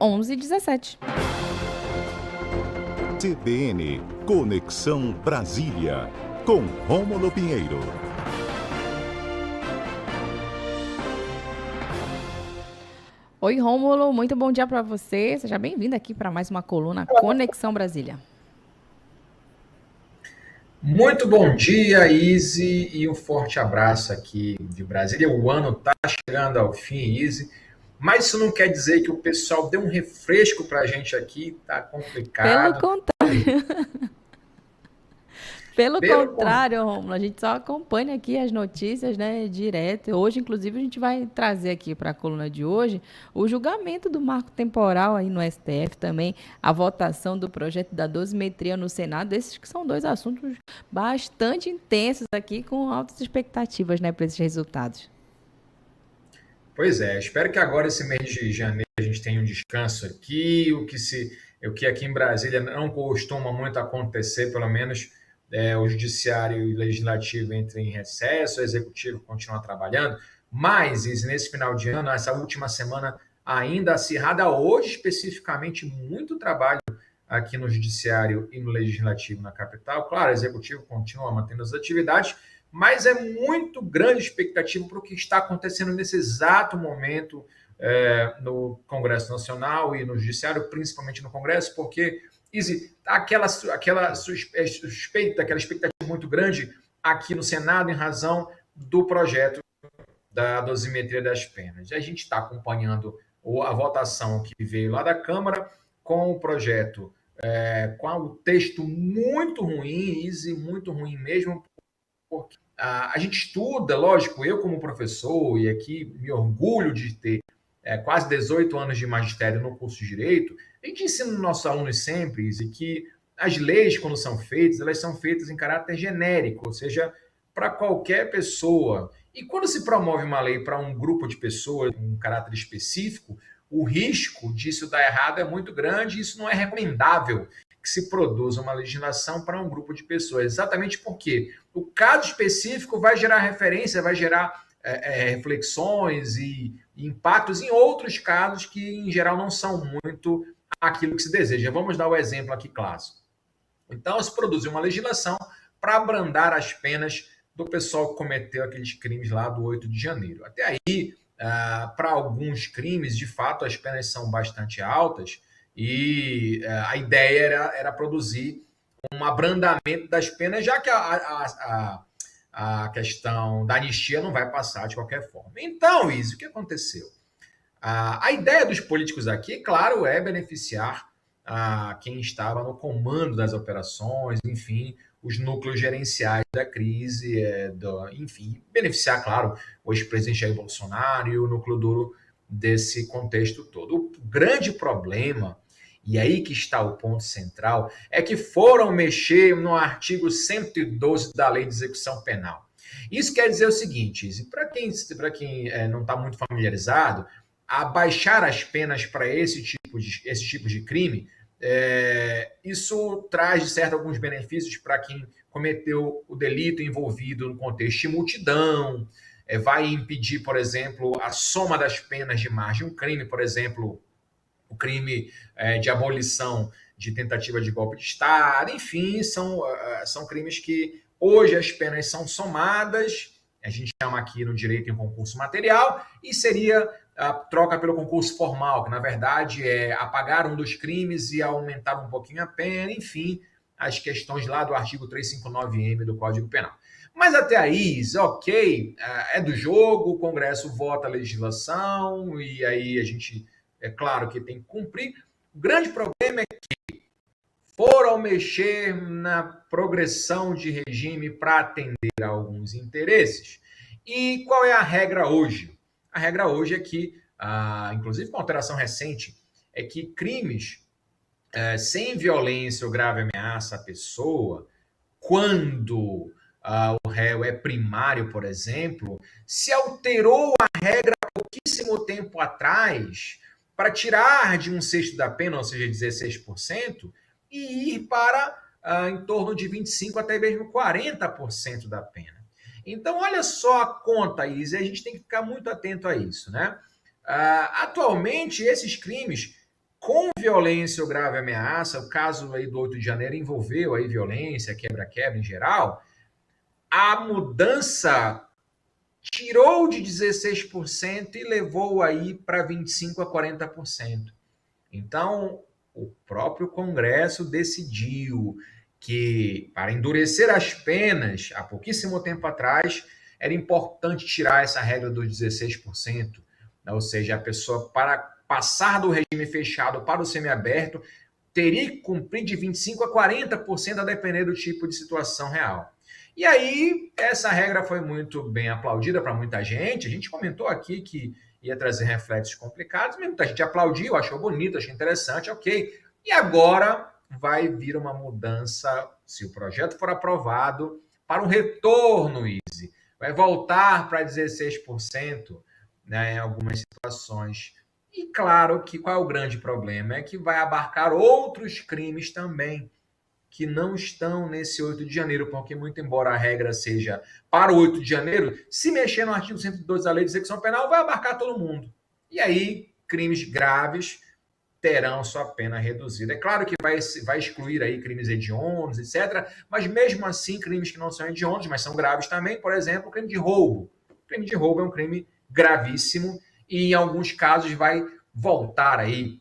11h17. CBN Conexão Brasília, com Rômulo Pinheiro. Oi, Rômulo, muito bom dia para você. Seja bem-vindo aqui para mais uma coluna Conexão Brasília. Muito bom dia, Izzy, e um forte abraço aqui de Brasília. O ano está chegando ao fim, Izzy, mas isso não quer dizer que o pessoal deu um refresco para a gente aqui, tá complicado. Pelo contrário. Pelo contrário, Rômulo, a gente só acompanha aqui as notícias, né, direto. Hoje, inclusive, a gente vai trazer aqui para a coluna de hoje o julgamento do marco temporal aí no STF, também a votação do projeto da dosimetria no Senado. Esses que são dois assuntos bastante intensos aqui, com altas expectativas, né, para esses resultados. Pois é, espero que agora, esse mês de janeiro, a gente tenha um descanso aqui, o que aqui em Brasília não costuma muito acontecer, pelo menos o judiciário e o legislativo entrem em recesso, o executivo continua trabalhando, mas nesse final de ano, essa última semana ainda acirrada, hoje especificamente, muito trabalho aqui no judiciário e no legislativo na capital. Claro, o executivo continua mantendo as atividades, mas é muito grande a expectativa para o que está acontecendo nesse exato momento no Congresso Nacional e no Judiciário, principalmente no Congresso, porque aquela suspeita, aquela expectativa muito grande aqui no Senado em razão do projeto da dosimetria das penas. A gente está acompanhando a votação que veio lá da Câmara com o projeto, com o texto muito ruim, muito ruim mesmo, porque a gente estuda, lógico, eu como professor, e aqui me orgulho de ter quase 18 anos de magistério no curso de Direito, a gente ensina nos nossos alunos sempre que as leis, quando são feitas, elas são feitas em caráter genérico, ou seja, para qualquer pessoa. E quando se promove uma lei para um grupo de pessoas, um caráter específico, o risco disso dar errado é muito grande e isso não é recomendável que se produza uma legislação para um grupo de pessoas. Exatamente porque o caso específico vai gerar referência, vai gerar reflexões e impactos em outros casos que, em geral, não são muito aquilo que se deseja. Vamos dar o exemplo aqui clássico. Então, se produziu uma legislação para abrandar as penas do pessoal que cometeu aqueles crimes lá do 8 de janeiro. Até aí, para alguns crimes, de fato, as penas são bastante altas e a ideia era produzir um abrandamento das penas, já que a questão da anistia não vai passar de qualquer forma. Então, Izzy, o que aconteceu? A ideia dos políticos aqui, claro, é beneficiar quem estava no comando das operações, enfim, os núcleos gerenciais da crise, enfim, beneficiar, claro, o ex-presidente Jair Bolsonaro e o núcleo duro desse contexto todo. O grande problema, e aí que está o ponto central, é que foram mexer no artigo 112 da Lei de Execução Penal. Isso quer dizer o seguinte, para quem não está muito familiarizado, abaixar as penas para esse tipo de crime, isso traz, de certo, alguns benefícios para quem cometeu o delito envolvido no contexto de multidão, vai impedir, por exemplo, a soma das penas de mais de um crime, por exemplo, o crime de abolição de tentativa de golpe de Estado, enfim, são crimes que hoje as penas são somadas, a gente chama aqui no direito em concurso material, e seria a troca pelo concurso formal, que na verdade é apagar um dos crimes e aumentar um pouquinho a pena, enfim, as questões lá do artigo 359-M do Código Penal. Mas até aí, ok, é do jogo, o Congresso vota a legislação, e aí a gente, é claro que tem que cumprir. O grande problema é que foram mexer na progressão de regime para atender a alguns interesses. E qual é a regra hoje? A regra hoje é que, inclusive com alteração recente, é que crimes sem violência ou grave ameaça à pessoa, quando o réu é primário, por exemplo, se alterou a regra há pouquíssimo tempo atrás para tirar de 1/6 da pena, ou seja, 16%, e ir para em torno de 25% até mesmo 40% da pena. Então, olha só a conta, Isa, a gente tem que ficar muito atento a isso, né? Atualmente, esses crimes com violência ou grave ameaça, o caso aí do 8 de janeiro envolveu aí violência, quebra-quebra em geral, a mudança tirou de 16% e levou aí para 25% a 40%. Então, o próprio Congresso decidiu que, para endurecer as penas, há pouquíssimo tempo atrás, era importante tirar essa regra dos 16%, né? Ou seja, a pessoa, para passar do regime fechado para o semiaberto, teria que cumprir de 25% a 40%, a depender do tipo de situação real. E aí, essa regra foi muito bem aplaudida para muita gente. A gente comentou aqui que ia trazer reflexos complicados, mas muita gente aplaudiu, achou bonito, achou interessante, ok. E agora vai vir uma mudança, se o projeto for aprovado, para um retorno, Easy. Vai voltar para 16%, né, em algumas situações. E claro que qual é o grande problema? É que vai abarcar outros crimes também, que não estão nesse 8 de janeiro, porque muito embora a regra seja para o 8 de janeiro, se mexer no artigo 102 da Lei de Execução Penal, vai abarcar todo mundo. E aí, crimes graves terão sua pena reduzida. É claro que vai excluir aí crimes hediondos, etc., mas mesmo assim, crimes que não são hediondos, mas são graves também, por exemplo, o crime de roubo. O crime de roubo é um crime gravíssimo e, em alguns casos, vai voltar aí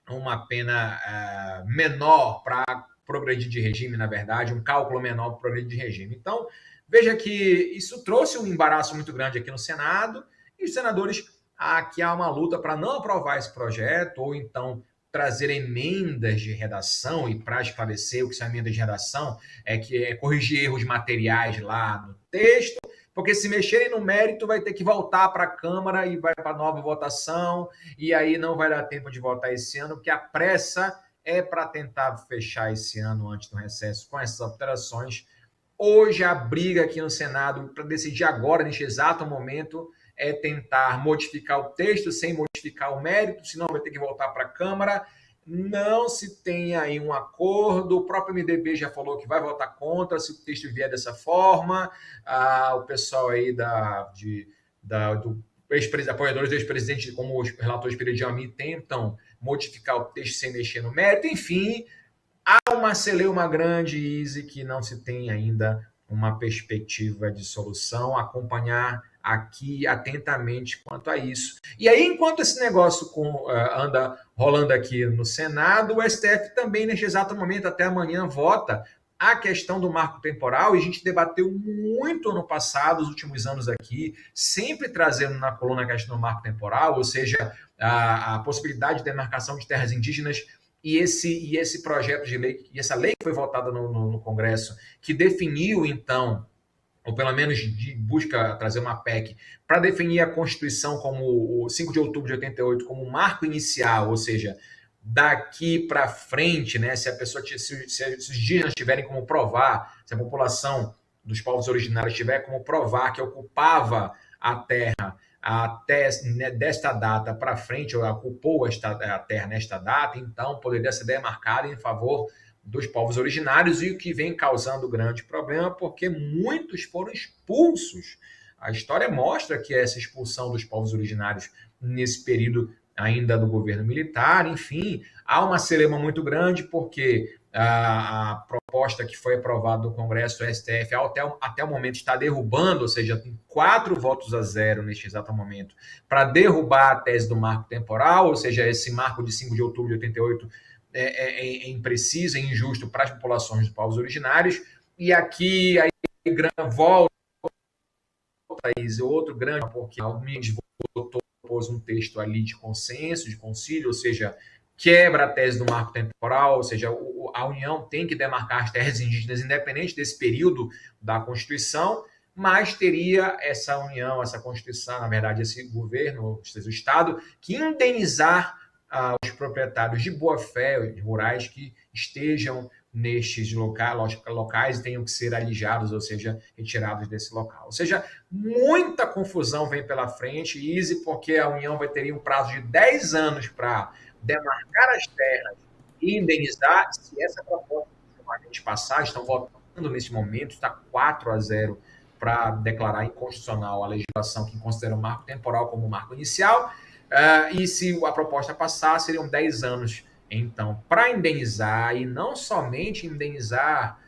uma pena menor para progredir de regime, na verdade, um cálculo menor para progredir de regime. Então, veja que isso trouxe um embaraço muito grande aqui no Senado, e os senadores, aqui há uma luta para não aprovar esse projeto, ou então trazer emendas de redação, e para esclarecer o que são emendas de redação, que é corrigir erros materiais lá no texto, porque se mexerem no mérito vai ter que voltar para a Câmara e vai para nova votação, e aí não vai dar tempo de votar esse ano, porque a pressa é para tentar fechar esse ano antes do recesso com essas alterações. Hoje a briga aqui no Senado para decidir agora, neste exato momento, é tentar modificar o texto sem modificar o mérito, senão vai ter que voltar para a Câmara. Não se tem aí um acordo, o próprio MDB já falou que vai votar contra se o texto vier dessa forma. O pessoal aí do apoiadores do ex-presidente, como os relatores Perediami, tentam modificar o texto sem mexer no mérito. Enfim, há uma celeuma grande, Easy, que não se tem ainda uma perspectiva de solução. Acompanhar aqui atentamente quanto a isso. E aí, enquanto esse negócio anda rolando aqui no Senado, o STF também, neste exato momento, até amanhã, vota a questão do marco temporal, e a gente debateu muito no passado, os últimos anos aqui, sempre trazendo na coluna a questão do marco temporal, ou seja, a possibilidade de demarcação de terras indígenas, e esse projeto de lei, e essa lei que foi votada no Congresso, que definiu, então, ou pelo menos busca trazer uma PEC, para definir a Constituição como o 5 de outubro de 88 como um marco inicial, ou seja, daqui para frente, né, se os indígenas tiverem como provar, se a população dos povos originários tiver como provar que ocupava a terra até desta data para frente, ou ocupou a terra nesta data, então poderia ser demarcada em favor dos povos originários, e o que vem causando grande problema, porque muitos foram expulsos. A história mostra que essa expulsão dos povos originários nesse período ainda do governo militar, enfim, há uma celeuma muito grande, porque a proposta que foi aprovada no Congresso, o STF, até o momento está derrubando, ou seja, tem 4 votos a 0 neste exato momento, para derrubar a tese do marco temporal, ou seja, esse marco de 5 de outubro de 88 é impreciso, é injusto para as populações dos povos originários, e aqui a volta, outro grande, porque alguns votou, pôs um texto ali de consenso, de concílio, ou seja, quebra a tese do marco temporal, ou seja, a União tem que demarcar as terras indígenas independente desse período da Constituição, mas teria essa União, essa Constituição, na verdade, esse governo, ou seja, o Estado, que indenizar os proprietários de boa-fé rurais que estejam nestes locais e tenham que ser alijados, ou seja, retirados desse local. Ou seja, muita confusão vem pela frente, Easy, porque a União vai ter um prazo de 10 anos para demarcar as terras e indenizar. Se essa proposta de passar, estão votando nesse momento, está 4 a 0 para declarar inconstitucional a legislação que considera o marco temporal como marco inicial. E se a proposta passar, seriam 10 anos. Então, para indenizar, e não somente indenizar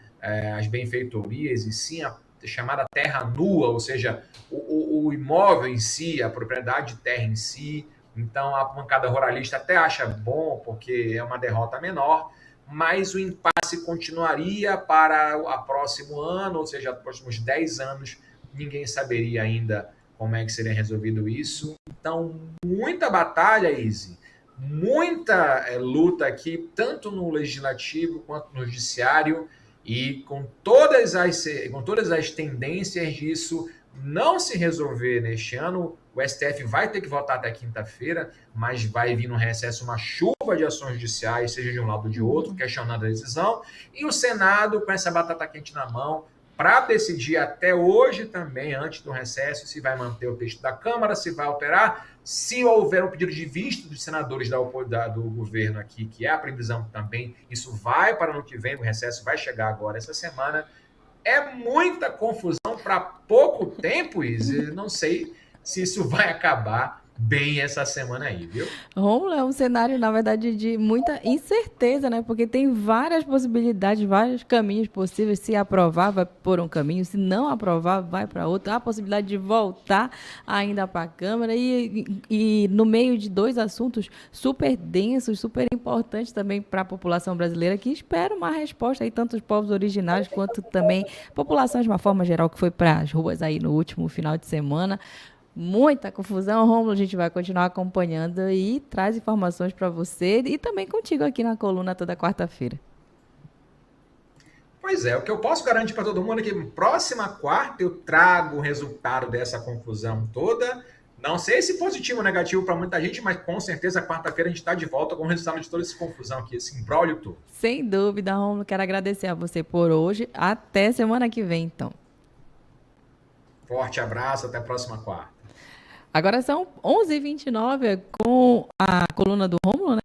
as benfeitorias, e sim a chamada terra nua, ou seja, o imóvel em si, a propriedade de terra em si. Então, a bancada ruralista até acha bom, porque é uma derrota menor, mas o impasse continuaria para o próximo ano, ou seja, os próximos 10 anos, ninguém saberia ainda como é que seria resolvido isso. Então, muita batalha, Izzy, muita luta aqui, tanto no legislativo quanto no judiciário, e com todas as tendências disso não se resolver neste ano, o STF vai ter que votar até quinta-feira, mas vai vir no recesso uma chuva de ações judiciais, seja de um lado ou de outro, questionando a decisão, e o Senado com essa batata quente na mão, para decidir até hoje também, antes do recesso, se vai manter o texto da Câmara, se vai alterar, se houver um pedido de vista dos senadores do governo aqui, que é a previsão também, isso vai para ano que vem, o recesso vai chegar agora essa semana. É muita confusão para pouco tempo, Izzy. Não sei se isso vai acabar bem essa semana aí, viu? Rômulo, é um cenário, na verdade, de muita incerteza, né? Porque tem várias possibilidades, vários caminhos possíveis. Se aprovar, vai por um caminho. Se não aprovar, vai para outro. Há a possibilidade de voltar ainda para a Câmara. E no meio de dois assuntos super densos, super importantes também para a população brasileira, que espera uma resposta aí, tanto os povos originários quanto também populações de uma forma geral, que foi para as ruas aí no último final de semana. Muita confusão, Rômulo, a gente vai continuar acompanhando e traz informações para você e também contigo aqui na coluna toda quarta-feira. Pois é, o que eu posso garantir para todo mundo é que próxima quarta eu trago o resultado dessa confusão toda. Não sei se positivo ou negativo para muita gente, mas com certeza quarta-feira a gente está de volta com o resultado de toda essa confusão aqui, esse imbróglio todo. Sem dúvida, Rômulo, quero agradecer a você por hoje. Até semana que vem, então. Forte abraço, até a próxima quarta. Agora são 11h29 com a coluna do Rômulo, né?